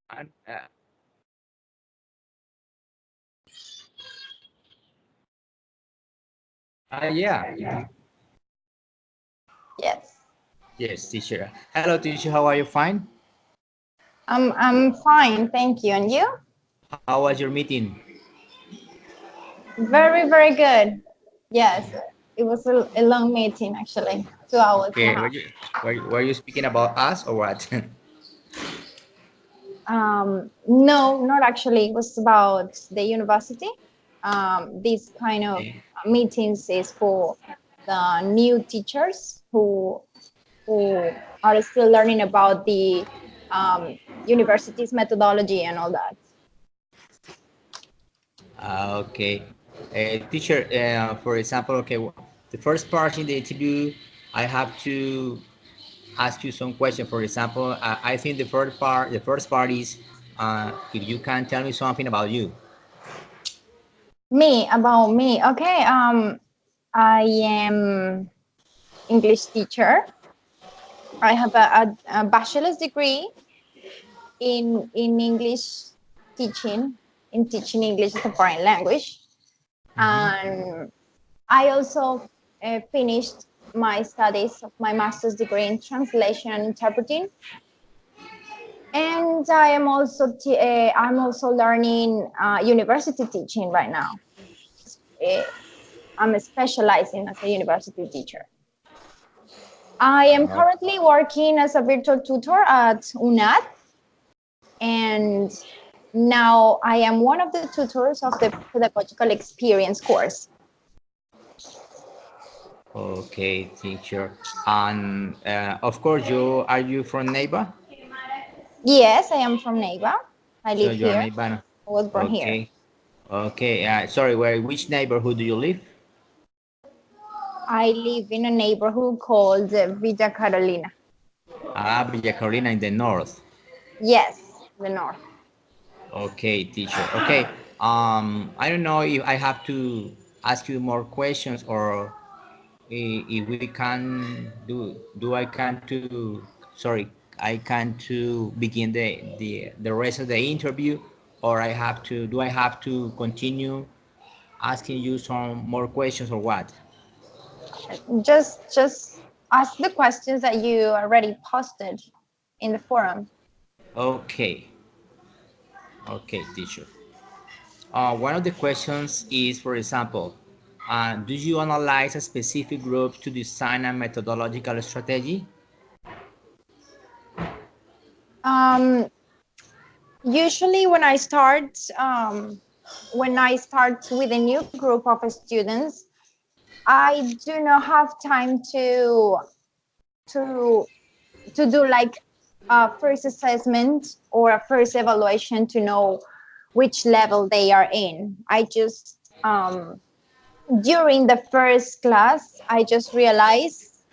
And, yeah. Yes. Yes, teacher. Hello, teacher. How are you? Fine? I'm fine, thank you. And you? How was your meeting? Very, very good. Yes, it was a long meeting actually, 2 hours and a Okay, half. were you speaking about us or what? No, not actually. It was about the university. This kind of Okay. meetings is for the new teachers who are still learning about the university's methodology and all that. Okay. Teacher, for example, okay, the first part in the interview, I have to ask you some question. For example, I think the first part is, if you can tell me something about you. Me, about me. Okay, I am English teacher. I have a bachelor's degree in English teaching, in teaching English as a foreign language. Mhm. And I also finished my studies of my master's degree in translation and interpreting. And I'm also learning university teaching right now. Uh, I'm specializing as a university teacher. I am Uh, currently working as a virtual tutor at UNAD, and now I am one of the tutors of the pedagogical experience course. okay, teacher. And of course, are you from Neighbor? Yes, I am from Neiva. I So live you're here. Neighbor. I was born here. Okay. Okay. Sorry. Which neighborhood do you live? I live in a neighborhood called Villa Carolina. Villa Carolina in the north. Yes, the north. Okay, teacher. Okay. I don't know if I have to ask you more questions or if we can do I can to sorry I can to begin the rest of the interview, or I have to continue asking you some more questions or what? Just ask the questions that you already posted in the forum. Okay. Okay, teacher. One of the questions is, for example, do you analyze a specific group to design a methodological strategy? Um, Usually when I start with a new group of students, I do not have time to to do like a first assessment or a first evaluation to know which level they are in. I just during the first class, I just realized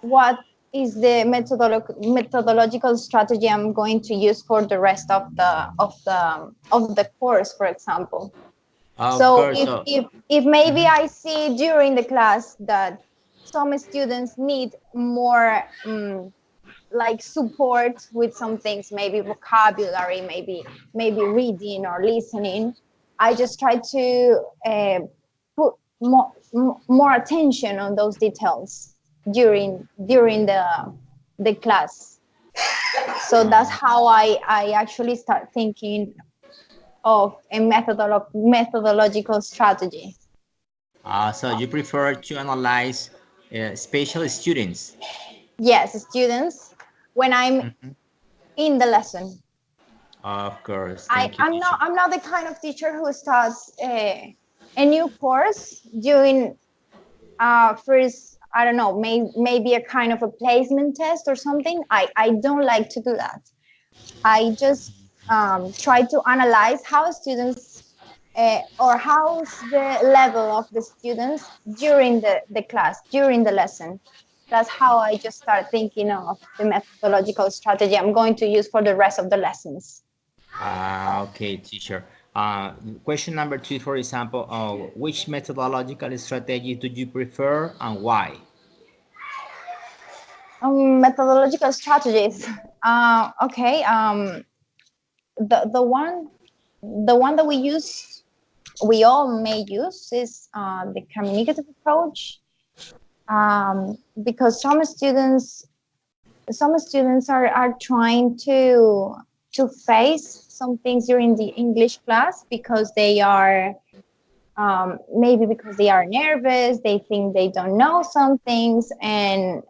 what is the methodological strategy I'm going to use for the rest of the course, for example. Of So course. if maybe Mhm. I see during the class that some students need more like support with some things, maybe vocabulary, maybe reading or listening, I just try to put more attention on those details during the class. So that's Uh, how I actually start thinking of a methodological strategy. so you prefer to analyze special students? Yes, students, when I'm Mhm. in the lesson. Of course. I, Thank you, I'm teacher. not I'm not the kind of teacher who starts a new course doing first, I don't know, maybe a kind of a placement test or something. I don't like to do that. I just try to analyze how students or how's the level of the students during the class, during the lesson. That's how I just start thinking of the methodological strategy I'm going to use for the rest of the lessons. Okay, teacher. Uh, Question number two, for example, which methodological strategy do you prefer and why? Methodological strategies. Okay. the one that we all may use is the communicative approach, because some students are trying to face some things during the English class because they are, maybe because they are nervous, they think they don't know some things, and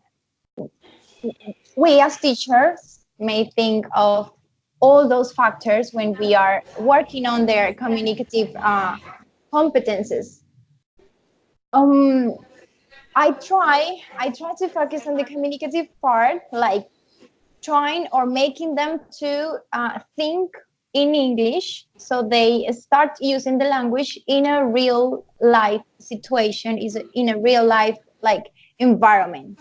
we as teachers may think of all those factors when we are working on their communicative competences. Um, I try to focus on the communicative part, like trying or making them to think in English, so they start using the language in a real life situation, is in a real life like environment.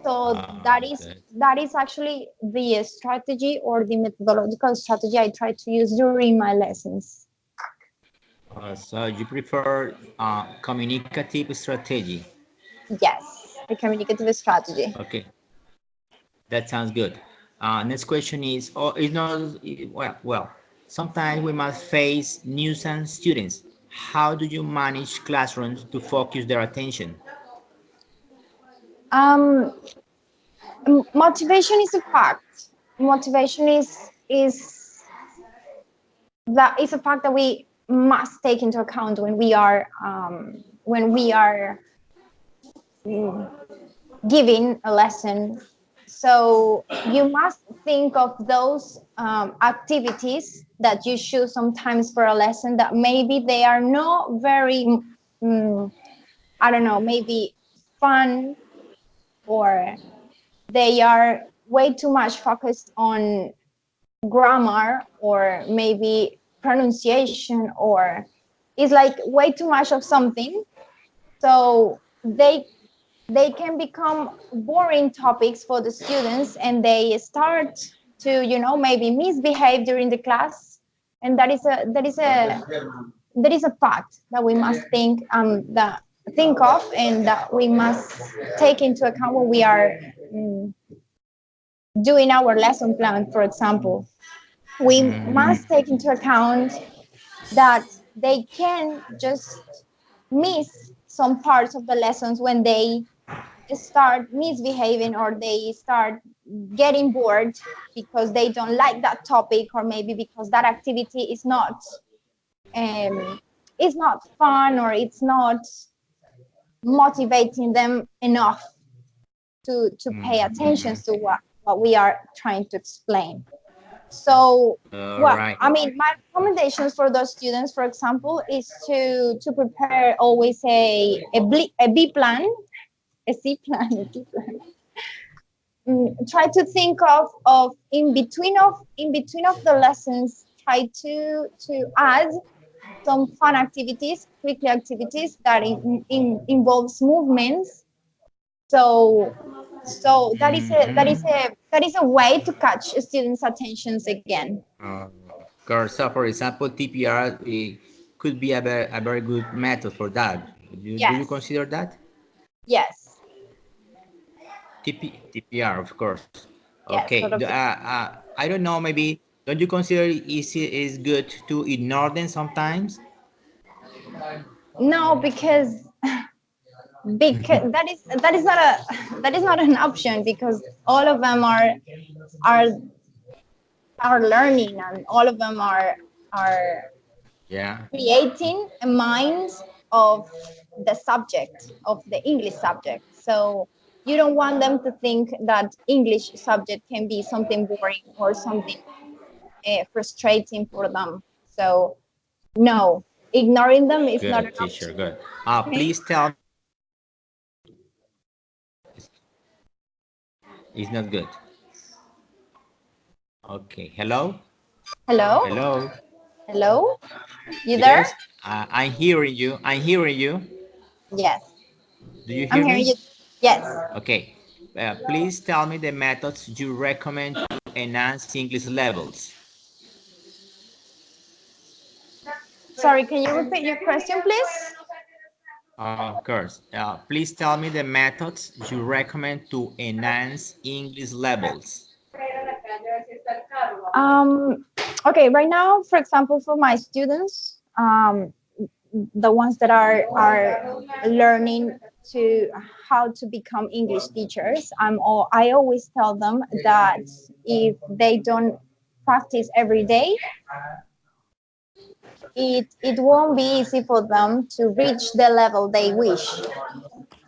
So Good. that is actually the strategy or the methodological strategy I try to use during my lessons. So you prefer communicative strategy. Yes, the communicative strategy. Okay, that sounds good. Next question is, oh, it's not, well, sometimes we must face nuisance students. How do you manage classrooms to focus their attention? Um, Motivation is a fact. Motivation is a fact that we must take into account when we are giving a lesson. So you must think of those activities that you choose sometimes for a lesson that maybe they are not very, I don't know, maybe fun, or they are way too much focused on grammar or maybe pronunciation, or it's like way too much of something. So they can become boring topics for the students, and they start to, maybe misbehave during the class. And that is a fact that we must think of, and that we must take into account when we are um, doing our lesson plan. For example, we Mhm. must take into account that they can just miss some parts of the lessons when they start misbehaving, or they start getting bored because they don't like that topic, or maybe because that activity um, is not fun, or it's not motivating them enough to pay attention Mhm. to what we are trying to explain. So, All well, right. I mean, my recommendations for those students, for example, is to prepare always a B plan, a C plan, a D plan. Try to think of in between of the lessons. Try to add some fun activities, quickly activities that involves movements. So that is a way to catch students' attentions again. Correct. So, for example, TPR could be a very good method for that. Do you Yes, consider that? yes, TPR, of course. yes, Okay. totally. I don't know. Maybe don't you consider is good to ignore them sometimes? No, because that is not an option, because all of them are are learning, and all of them are Yeah. creating a mind of the subject, of the English subject. So you don't want them to think that English subject can be something boring or something frustrating for them. So no, ignoring them is not an Good, teacher. option. Good. Okay. Please tell. It's not good. Okay. Hello. Hello, Hello. hello, you there? Yes. I'm hearing you. I'm hearing you. Yes, Do you I'm hear hearing me? you. Yes. Okay. Please tell me the methods you recommend to enhance English levels. Sorry, can you repeat your question, please? Of course. Please tell me the methods you recommend to enhance English levels. Um, okay, right now, for example, for my students, the ones that are learning to how to become English teachers, I always tell them that if they don't practice every day, it won't be easy for them to reach the level they wish.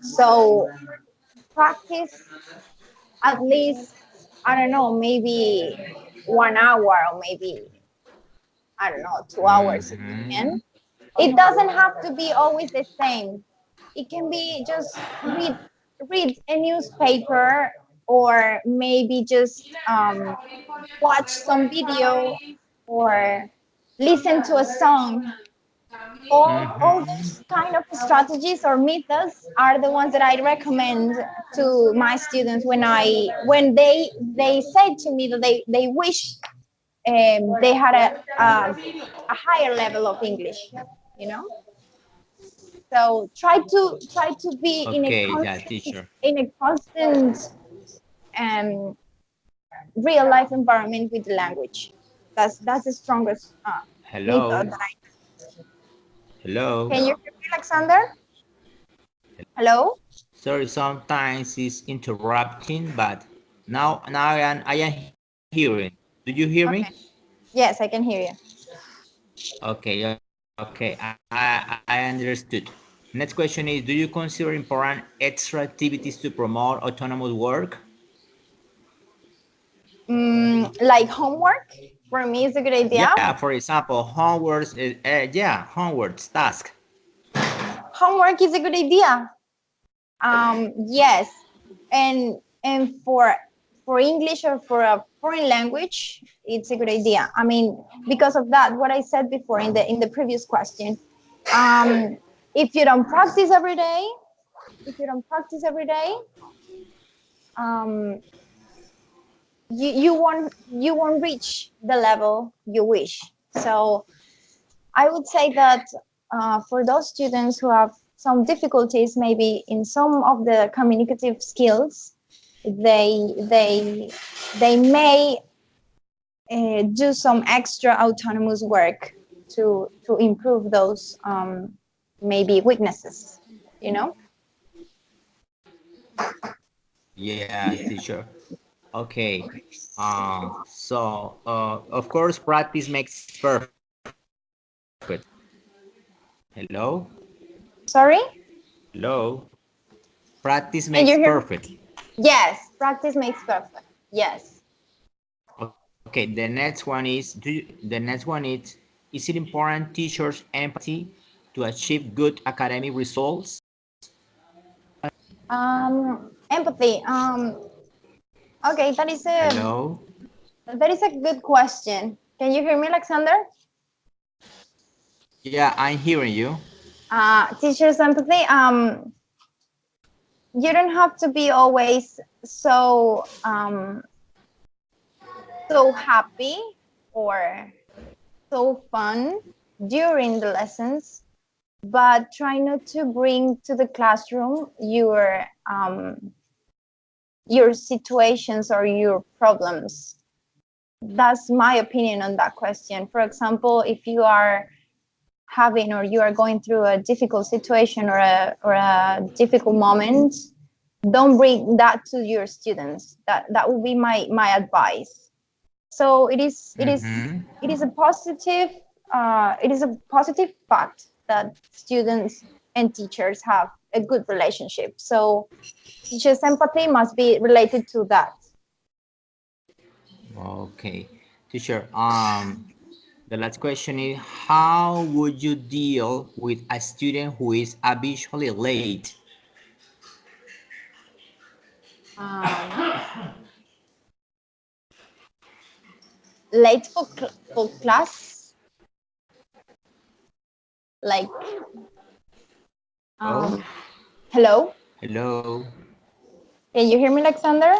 So practice at least, I don't know, maybe 1 hour or maybe, I don't know, 2 hours if you can. Mm-hmm. It doesn't have to be always the same. It can be just read a newspaper, or maybe just watch some video, or listen to a song. All Mm-hmm. those kind of strategies or methods are the ones that I recommend to my students when they say to me that they wish they had a higher level of English, you know. So try to be Okay, yeah, teacher. in a constant um, real life environment with the language. That's the strongest method Hello, that I hello. can. You hear me, Alexander? Hello. Sorry, sometimes it's interrupting, but now I am hearing. Do you hear me? Okay. Yes, I can hear you. Okay. I understood. Next question is: do you consider important extra activities to promote autonomous work? Like homework for me is a good idea. Yeah, for example, homework. Yeah, homework task. Homework is a good idea. Yes, and for English or for a foreign language, it's a good idea. I mean, because of that, what I said before in the previous question, um, if you don't practice every day, if you don't practice every day, um, you won't reach the level you wish. So I would say that for those students who have some difficulties, maybe in some of the communicative skills, they they they may do some extra autonomous work to improve those maybe weaknesses. You know. Yeah, teacher. Okay. Of course, practice makes perfect. Hello, Sorry, hello. Practice can makes you hear? perfect. Yes, practice makes perfect. Yes. Okay, the next one is is it important teachers empathy to achieve good academic results? Empathy. Okay, Hello? that is a good question. Can you hear me, Alexander? Yeah, I'm hearing you. Teachers' empathy. You don't have to be always so happy or so fun during the lessons, but try not to bring to the classroom your situations or your problems. That's my opinion on that question. For example, if you are having or you are going through a difficult situation or a difficult moment, don't bring that to your students. That would be my advice. So Mm-hmm. it is a positive fact that students and teachers have a good relationship. So teachers' empathy must be related to that. Okay. Teacher, the last question is how would you deal with a student who is habitually late? Um, late for class, like Oh, hello, hello. can you hear me, Alexander?